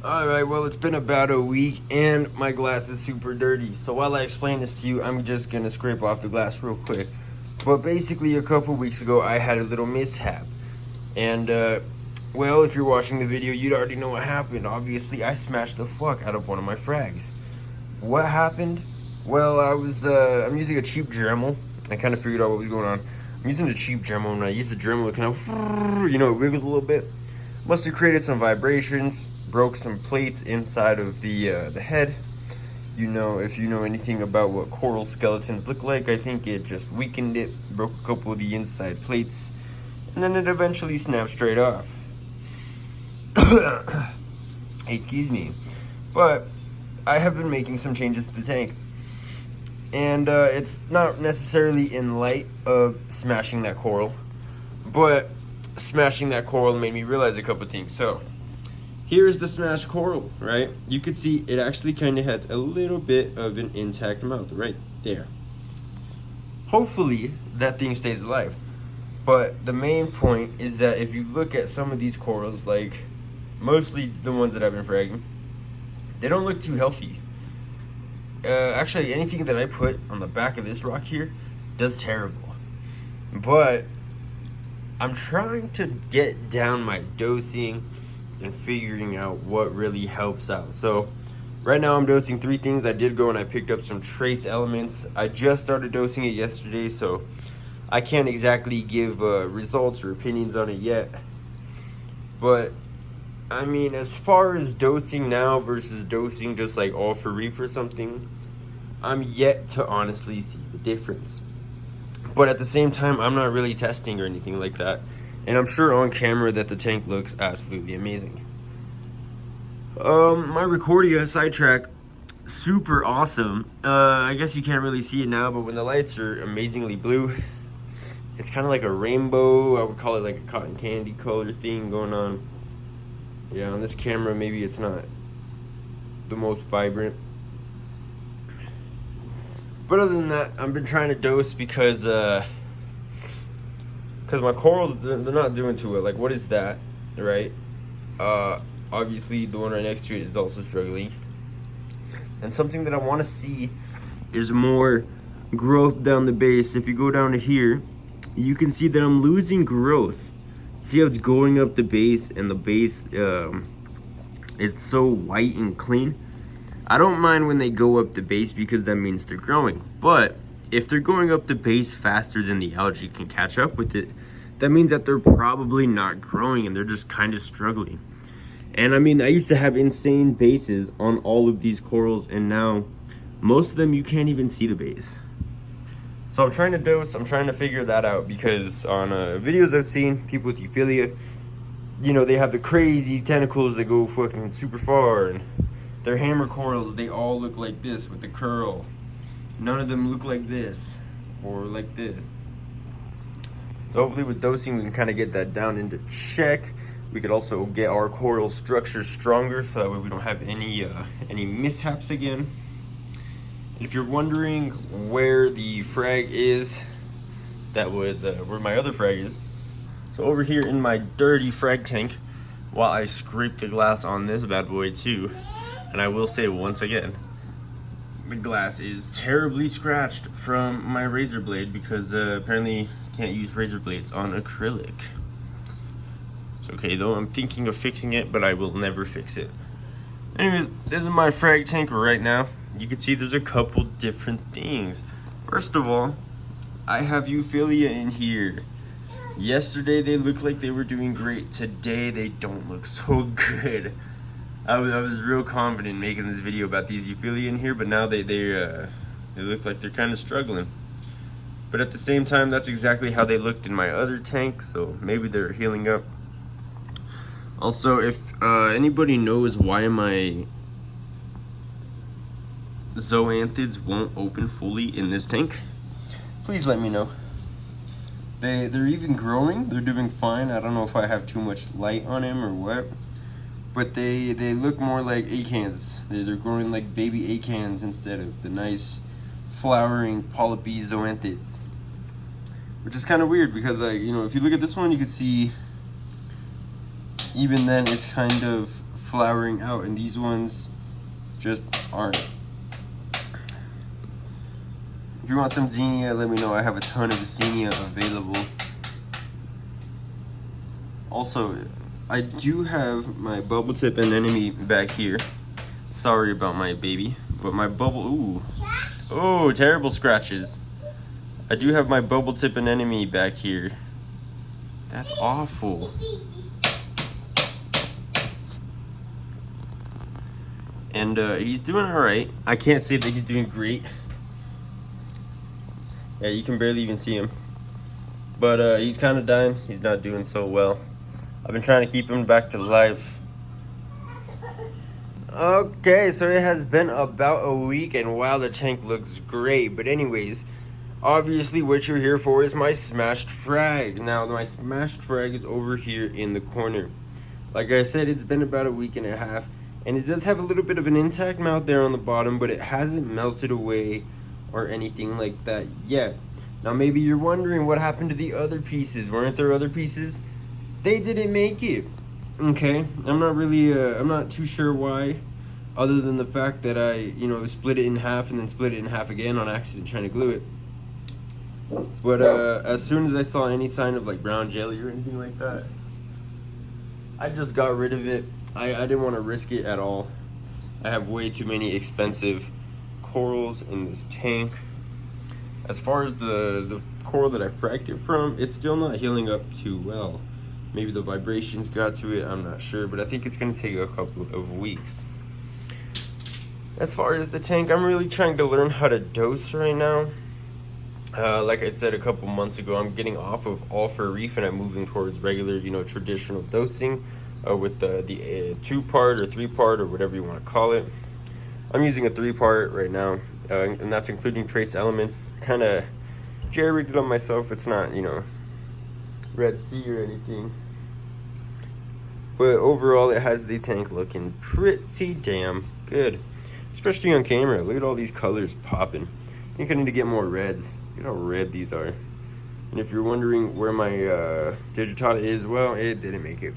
Alright, well, it's been about a week and my glass is super dirty. So while I explain this to you, I'm just gonna scrape off the glass real quick. But basically, a couple weeks ago, I had a little mishap. And, well, if you're watching the video, you'd already know what happened. Obviously, I smashed the fuck out of one of my frags. What happened? Well, I'm using a cheap Dremel. I kind of figured out what was going on. I'm using a cheap Dremel, and when I use the Dremel, it kind of, it wiggles a little bit. Must have created some vibrations, broke some plates inside of the head. If you know anything about what coral skeletons look like, I think it just weakened it, broke a couple of the inside plates, and then it eventually snapped straight off. Excuse me. But I have been making some changes to the tank. And it's not necessarily in light of smashing that coral, but smashing that coral made me realize a couple things. So here's the smashed coral, right? You could see it actually kind of has a little bit of an intact mouth right there. Hopefully that thing stays alive. But the main point is that if you look at some of these corals, like mostly the ones that I've been fragging, they don't look too healthy. Actually, anything that I put on the back of this rock here does terrible. But I'm trying to get down my dosing and figuring out what really helps out. So right now I'm dosing 3 things. I did go and I picked up some trace elements. I just started dosing it yesterday, so I can't exactly give results or opinions on it yet. But I mean, as far as dosing now versus dosing just like all for Reef or something, I'm yet to honestly see the difference. But at the same time, I'm not really testing or anything like that. And I'm sure on camera that the tank looks absolutely amazing. My Recordia sidetrack, super awesome. I guess you can't really see it now, but when the lights are amazingly blue, it's kind of like a rainbow. I would call it like a cotton candy color thing going on. Yeah, on this camera, maybe it's not the most vibrant. But other than that, I've been trying to dose because my corals, they're not doing too well. Like, what is that, right? Obviously, the one right next to it is also struggling. And something that I want to see is more growth down the base. If you go down to here, you can see that I'm losing growth. See how it's going up the base, and the base, it's so white and clean. I don't mind when they go up the base because that means they're growing. But if they're going up the base faster than the algae can catch up with it, that means that they're probably not growing and they're just kind of struggling. And I mean, I used to have insane bases on all of these corals, and now most of them you can't even see the base. So I'm trying to dose, I'm trying to figure that out, because on videos I've seen, people with euphyllia, they have the crazy tentacles that go fucking super far, and their hammer corals, they all look like this with the curl. None of them look like this or like this. So hopefully with dosing we can kind of get that down into check. We could also get our coral structure stronger so that way we don't have any mishaps again. If you're wondering where the frag is, that was where my other frag is. So over here in my dirty frag tank, while I scrape the glass on this bad boy too, and I will say once again, the glass is terribly scratched from my razor blade because apparently you can't use razor blades on acrylic. It's okay though, I'm thinking of fixing it, but I will never fix it. Anyways, this is my frag tank right now. You can see there's a couple different things. First of all, I have euphyllia in here. Yesterday they looked like they were doing great. Today they don't look so good. I was real confident making this video about these euphyllia in here, but now they look like they're kind of struggling. But at the same time, that's exactly how they looked in my other tank, so maybe they're healing up. Also, if anybody knows why my zoanthids won't open fully in this tank, please let me know. They're even growing, they're doing fine. I don't know if I have too much light on him or what, but they look more like acans. They're growing like baby acans instead of the nice flowering polypy zoanthids, which is kind of weird because if you look at this one, you can see even then it's kind of flowering out, and these ones just aren't. If you want some zinnia, let me know. I have a ton of zinnia available. Also, I do have my bubble tip anemone back here. Sorry about my baby, but my bubble, ooh. Oh, terrible scratches. I do have my bubble tip anemone back here. That's awful. And he's doing all right. I can't say that he's doing great. Yeah, you can barely even see him. But he's kind of dying. He's not doing so well. I've been trying to keep him back to life. Okay, so it has been about a week, and wow, the tank looks great. But anyways, obviously what you're here for is my smashed frag. Now, my smashed frag is over here in the corner. Like I said, it's been about a week and a half, and it does have a little bit of an intact mount there on the bottom, but it hasn't melted away or anything like that yet. Now maybe you're wondering what happened to the other pieces. Weren't there other pieces? They didn't make it. Okay, I'm not too sure why, other than the fact that I split it in half and then split it in half again on accident trying to glue it. But as soon as I saw any sign of like brown jelly or anything like that, I just got rid of it. I didn't want to risk it at all. I have way too many expensive corals in this tank. As far as the coral that I fragged it from, it's still not healing up too well. Maybe the vibrations got to it, I'm not sure, but I think it's going to take a couple of weeks. As far as the tank, I'm really trying to learn how to dose right now. Like I said a couple months ago, I'm getting off of all for Reef and I'm moving towards regular, traditional dosing with the 2-part or 3-part or whatever you want to call it. I'm using a 3-part right now, and that's including trace elements. Kind of jerry-rigged it on myself. It's not, Red Sea or anything. But overall, it has the tank looking pretty damn good. Especially on camera. Look at all these colors popping. I think I need to get more reds. Look at how red these are. And if you're wondering where my digitata is, well, it didn't make it.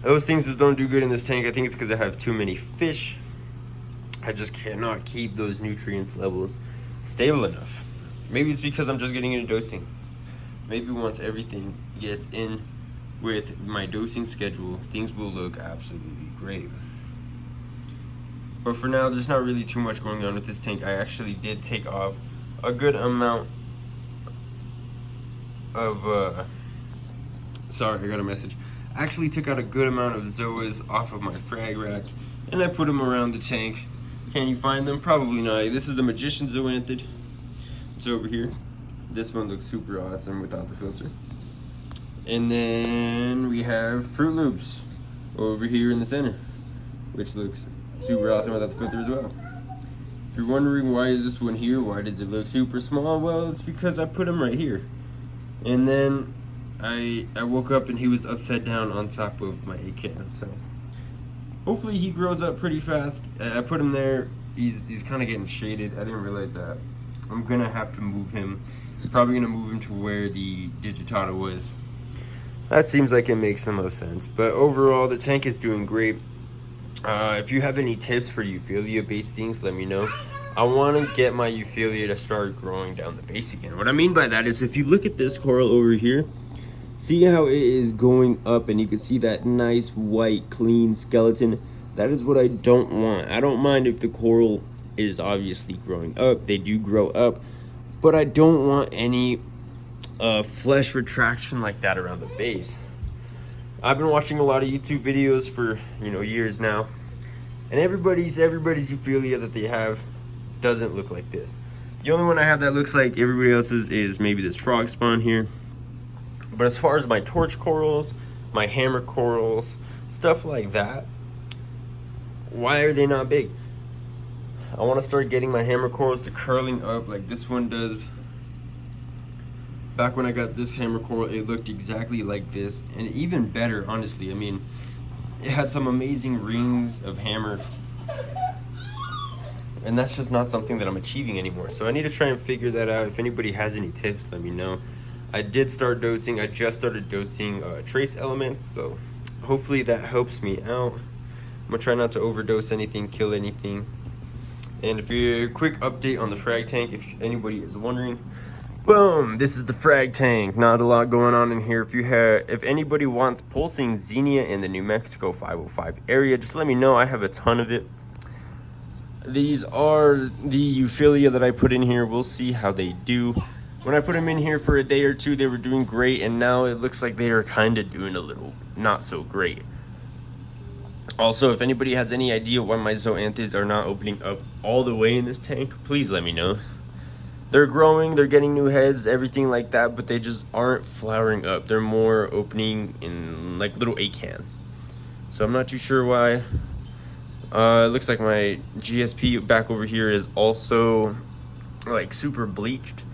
Those things just don't do good in this tank. I think it's because I have too many fish. I just cannot keep those nutrients levels stable enough. Maybe it's because I'm just getting into dosing. Maybe once everything gets in with my dosing schedule, things will look absolutely great. But for now, there's not really too much going on with this tank. I actually did take off a good amount of, sorry, I got a message. I actually took out a good amount of zoas off of my frag rack, and I put them around the tank. Can you find them? Probably not. This is the Magician Zoanthid. It's over here. This one looks super awesome without the filter. And then we have Fruit Loops over here in the center, which looks super awesome without the filter as well. If you're wondering why is this one here, why does it look super small? Well, it's because I put him right here. And then I woke up and he was upside down on top of my can. So hopefully he grows up pretty fast. I put him there. He's kind of getting shaded. I didn't realize that. I'm gonna have to move him. Probably gonna move him to where the digitata was. That seems like it makes the most sense. But overall, the tank is doing great. If you have any tips for Euphilia-based things, let me know. I want to get my Euphilia to start growing down the base again. What I mean by that is if you look at this coral over here, see how it is going up and you can see that nice white clean skeleton. That is what I don't want. I don't mind if the coral is obviously growing up. They do grow up. But I don't want any flesh retraction like that around the base. I've been watching a lot of YouTube videos for years now, and everybody's Euphilia that they have doesn't look like this. The only one I have that looks like everybody else's is maybe this frog spawn here. But as far as my torch corals, my hammer corals, stuff like that, why are they not big? I want to start getting my hammer corals to curling up like this one does. Back when I got this hammer coral, it looked exactly like this, and even better, honestly. I mean, it had some amazing rings of hammer, and that's just not something that I'm achieving anymore. So I need to try and figure that out. If anybody has any tips, let me know. I did start dosing. I just started dosing trace elements, so hopefully that helps me out. I'm gonna try not to overdose anything, kill anything. And if you're a quick update on the frag tank, if anybody is wondering, boom, this is the frag tank. Not a lot going on in here. If anybody wants pulsing xenia in the New Mexico 505 area, just let me know. I have a ton of it. These are the Euphilia that I put in here. We'll see how they do. When I put them in here for a day or two, they were doing great, and now it looks like they are kind of doing a little not so great. Also, if anybody has any idea why my zoanthids are not opening up all the way in this tank, please let me know. They're growing, they're getting new heads, everything like that, but they just aren't flowering up. They're more opening in like little acans. So I'm not too sure why. It looks like my GSP back over here is also like super bleached.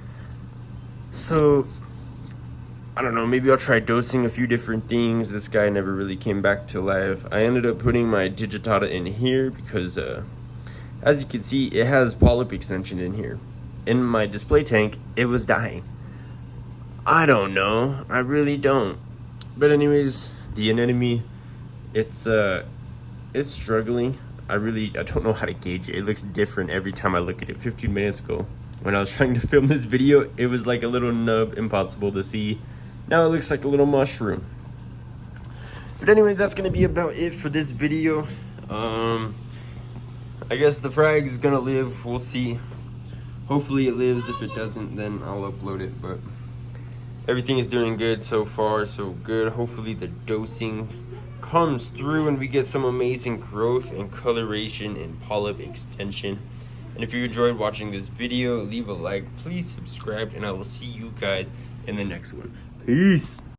So I don't know, maybe I'll try dosing a few different things. This guy never really came back to life. I ended up putting my digitata in here because as you can see, it has polyp extension in here. In my display tank, it was dying. I don't know, I really don't. But anyways, the anemone, it's struggling. I don't know how to gauge it. It looks different every time I look at it. 15 minutes ago, when I was trying to film this video, it was like a little nub, impossible to see. Now it looks like a little mushroom. But anyways, that's gonna be about it for this video. I guess the frag is gonna live, we'll see. Hopefully it lives. If it doesn't, then I'll upload it. But everything is doing good so far, so good. Hopefully the dosing comes through and we get some amazing growth and coloration and polyp extension. And if you enjoyed watching this video, leave a like, please subscribe, and I will see you guys in the next one. Peace.